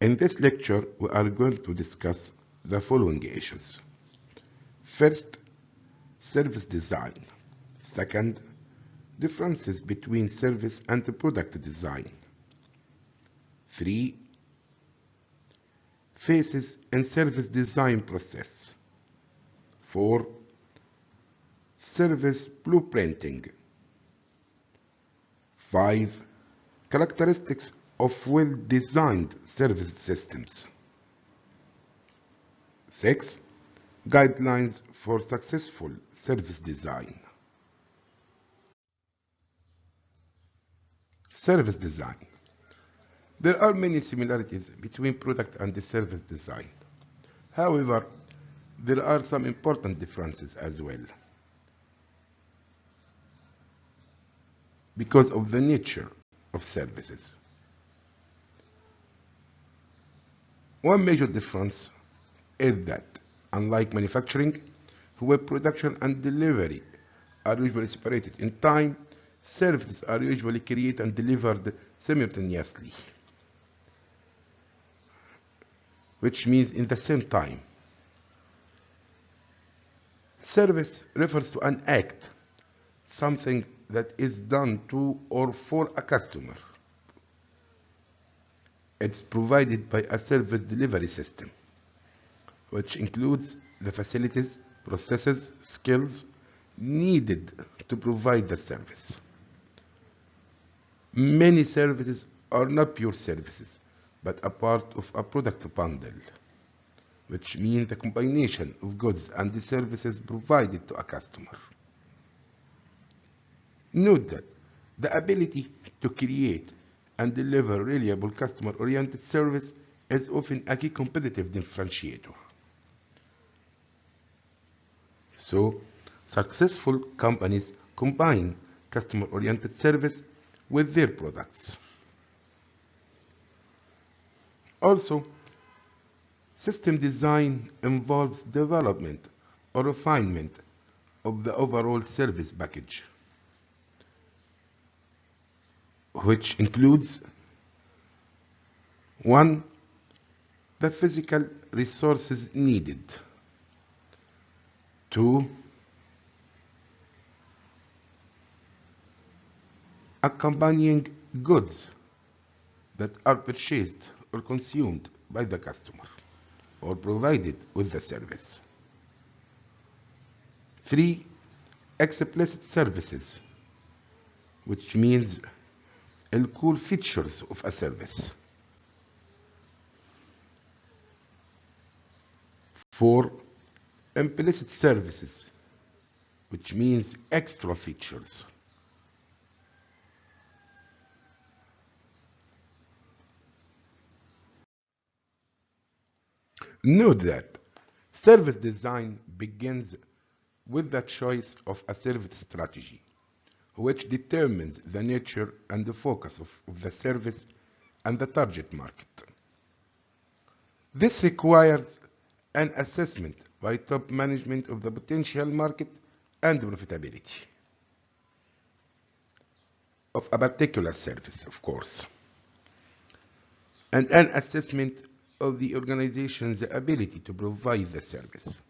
In this lecture, we are going to discuss the following issues. First, service design. Second, differences between service and product design. 3. Phases in service design process. 4. Service blueprinting. 5. Characteristics of well-designed service systems. 6. Guidelines for successful service design. Service design. There are many similarities between product and service design. However, there are some important differences as well, because of the nature of services. One major difference is that, unlike manufacturing, where production and delivery are usually separated in time, services are usually created and delivered simultaneously, which means in the same time. Service refers to an act, something that is done to or for a customer. It's provided by a service delivery system, which includes the facilities, processes, skills needed to provide the service. Many services are not pure services, but a part of a product bundle, which means the combination of goods and the services provided to a customer. Note that the ability to create and deliver reliable customer-oriented service is often a key competitive differentiator. So, successful companies combine customer-oriented service with their products. Also, system design involves development or refinement of the overall service package, which includes 1. The physical resources needed. 2. Accompanying goods that are purchased or consumed by the customer or provided with the service. 3. Explicit services, which means cool features of a service. 4. Implicit services, which means extra features. Note that service design begins with the choice of a service strategy, which determines the nature and the focus of the service and the target market. This requires an assessment by top management of the potential market and profitability of a particular service, of course, and an assessment of the organization's ability to provide the service.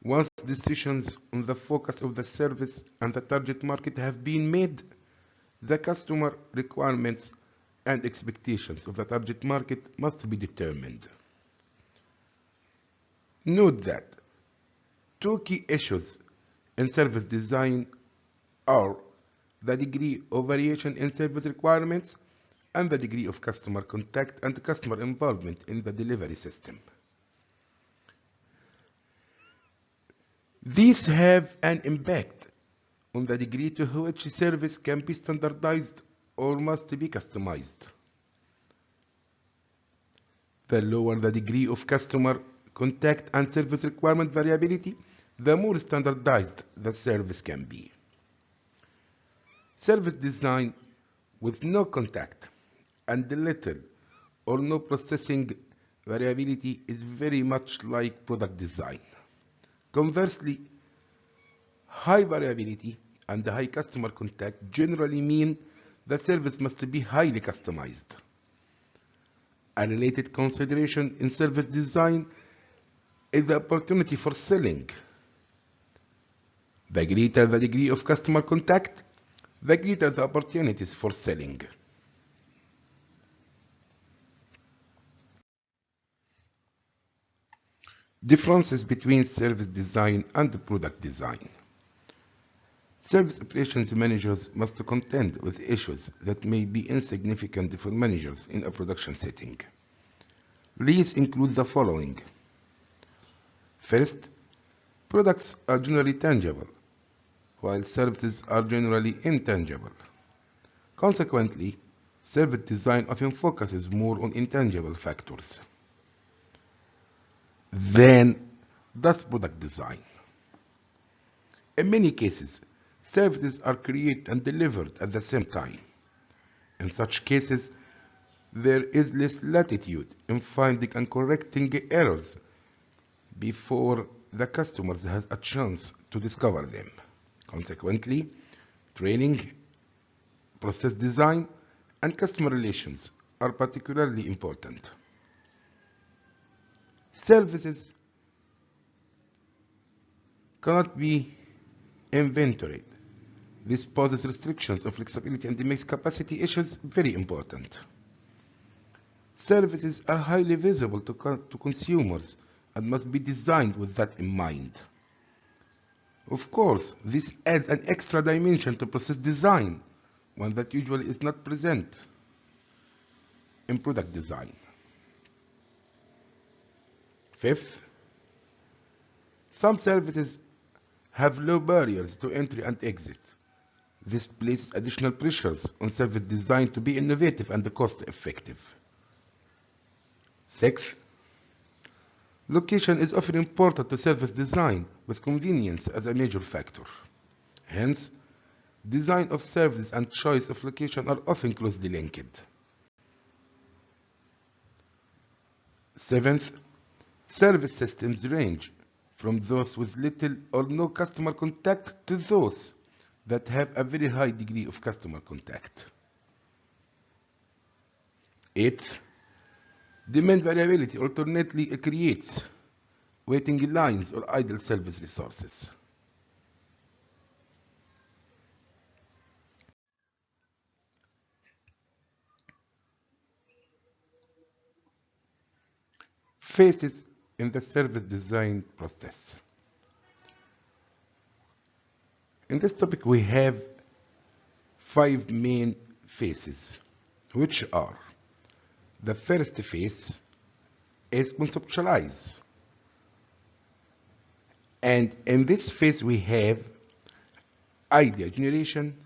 Once decisions on the focus of the service and the target market have been made, the customer requirements and expectations of the target market must be determined. Note that two key issues in service design are the degree of variation in service requirements and the degree of customer contact and customer involvement in the delivery system. These have an impact on the degree to which service can be standardized or must be customized. The lower the degree of customer contact and service requirement variability, the more standardized the service can be. Service design with no contact and little or no processing variability is very much like product design. Conversely, high variability and high customer contact generally mean the service must be highly customized. A related consideration in service design is the opportunity for selling. The greater the degree of customer contact, the greater the opportunities for selling. Differences between service design and product design. Service operations managers must contend with issues that may be insignificant for managers in a production setting. These include the following. First, products are generally tangible, while services are generally intangible. Consequently, service design often focuses more on intangible factors than does product design. In many cases, services are created and delivered at the same time. In such cases, there is less latitude in finding and correcting errors before the customer has a chance to discover them. Consequently, training, process design, and customer relations are particularly important. Services cannot be inventoried. This poses restrictions on flexibility and makes capacity issues very important. Services are highly visible to consumers and must be designed with that in mind. Of course, this adds an extra dimension to process design, one that usually is not present in product design. Fifth, some services have low barriers to entry and exit. This places additional pressures on service design to be innovative and cost-effective. Sixth, location is often important to service design, with convenience as a major factor. Hence, design of services and choice of location are often closely linked. Seventh, service systems range from those with little or no customer contact to those that have a very high degree of customer contact. Eighth, demand variability alternately creates waiting lines or idle service resources. Phases in the service design process. In this topic, we have 5 main phases, which are: the first phase is conceptualize. And in this phase, we have idea generation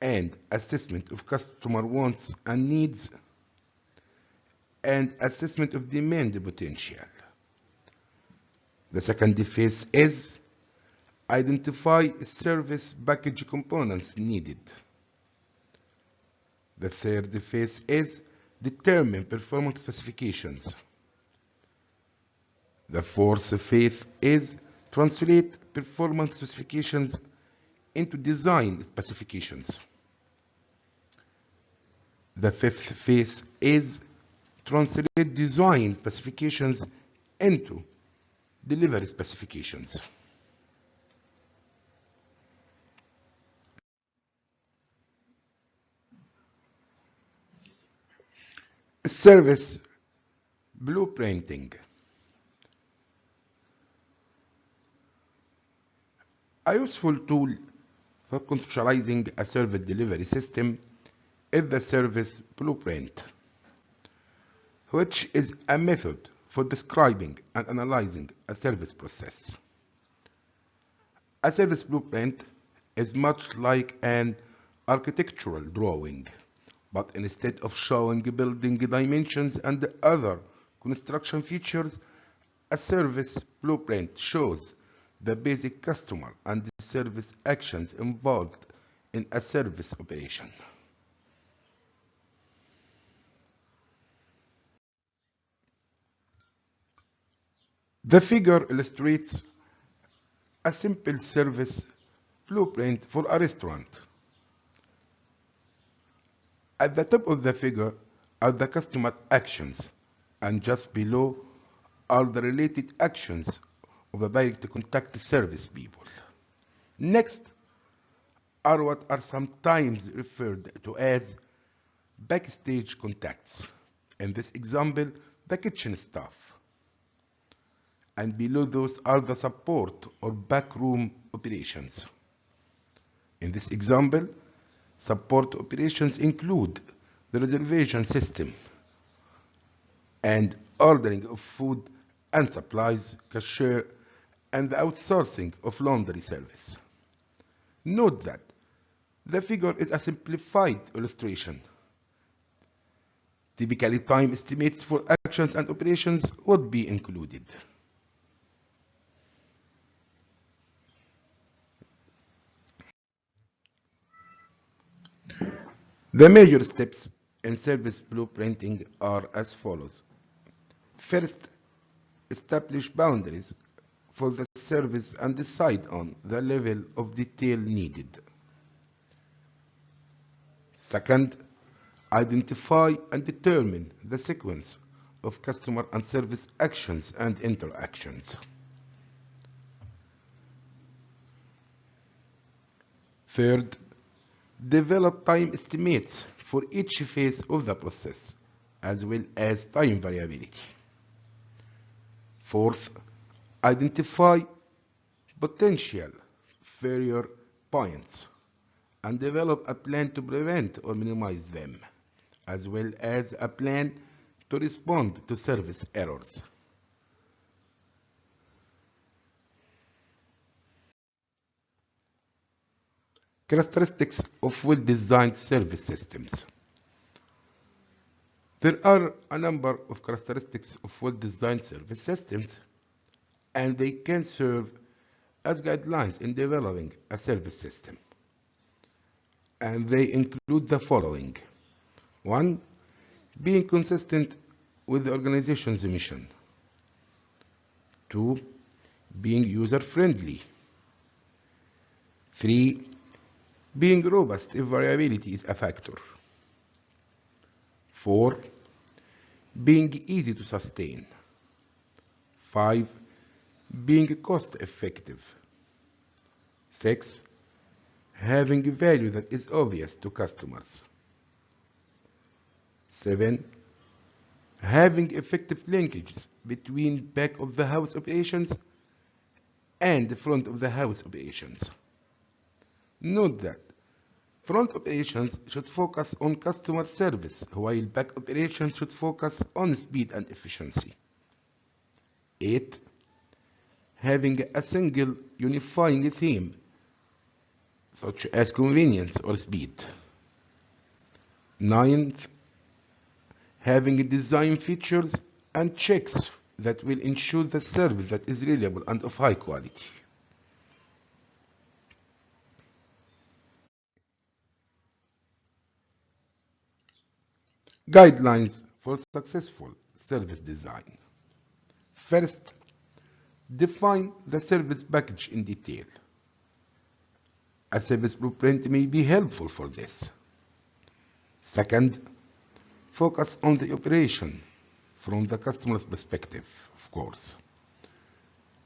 and assessment of customer wants and needs and assessment of demand potential. The second phase is identify service package components needed. The third phase is determine performance specifications. The fourth phase is translate performance specifications into design specifications. The fifth phase is translate design specifications into delivery specifications. Service blueprinting. A useful tool for conceptualizing a service delivery system is the service blueprint, which is a method for describing and analyzing a service process. A service blueprint is much like an architectural drawing, but instead of showing building dimensions and other construction features, a service blueprint shows the basic customer and service actions involved in a service operation. The figure illustrates a simple service blueprint for a restaurant. At the top of the figure, are the customer actions, and just below are the related actions of the direct contact service people. Next are what are sometimes referred to as backstage contacts. In this example, the kitchen staff. And below those are the support or backroom operations. In this example, support operations include the reservation system and ordering of food and supplies, cashier, and the outsourcing of laundry service. Note that the figure is a simplified illustration. Typically, time estimates for actions and operations would be included. The major steps in service blueprinting are as follows. First, establish boundaries for the service and decide on the level of detail needed. Second, identify and determine the sequence of customer and service actions and interactions. Third, develop time estimates for each phase of the process, as well as time variability. Fourth, identify potential failure points and develop a plan to prevent or minimize them, as well as a plan to respond to service errors. Characteristics of well-designed service systems. There are a number of characteristics of well-designed service systems, and they can serve as guidelines in developing a service system. And they include the following. 1. Being consistent with the organization's mission. 2. Being user-friendly. 3. Being robust if variability is a factor. 4. Being easy to sustain. 5. Being cost-effective. 6. Having value that is obvious to customers. 7. Having effective linkages between back-of-the-house operations and front-of-the-house operations. Note that front operations should focus on customer service, while back operations should focus on speed and efficiency. 8. Having a single unifying theme, such as convenience or speed. 9th, having design features and checks that will ensure the service that is reliable and of high quality. Guidelines for successful service design. First, define the service package in detail. A service blueprint may be helpful for this. Second, focus on the operation from the customer's perspective, of course,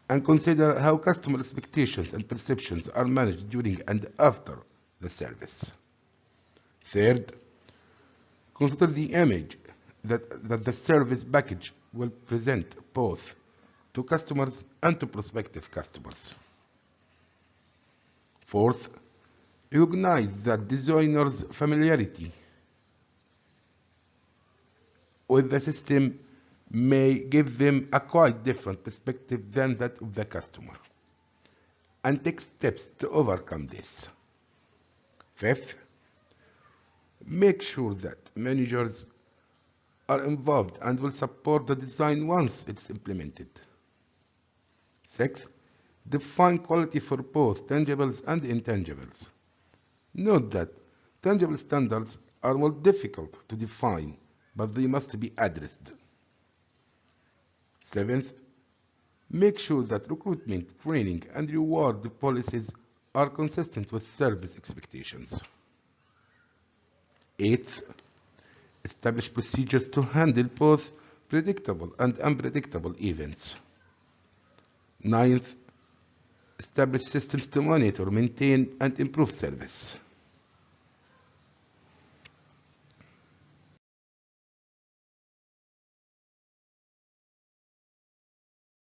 and consider how customer expectations and perceptions are managed during and after the service. Third, consider the image that the service package will present both to customers and to prospective customers. Fourth, recognize that designers' familiarity with the system may give them a quite different perspective than that of the customer, and take steps to overcome this. Fifth, make sure that managers are involved and will support the design once it's implemented. Sixth, define quality for both tangibles and intangibles. Note that tangible standards are more difficult to define, but they must be addressed. Seventh, make sure that recruitment, training, and reward policies are consistent with service expectations. Eighth, Establish procedures to handle both predictable and unpredictable events. 9th, establish systems to monitor, maintain, and improve service.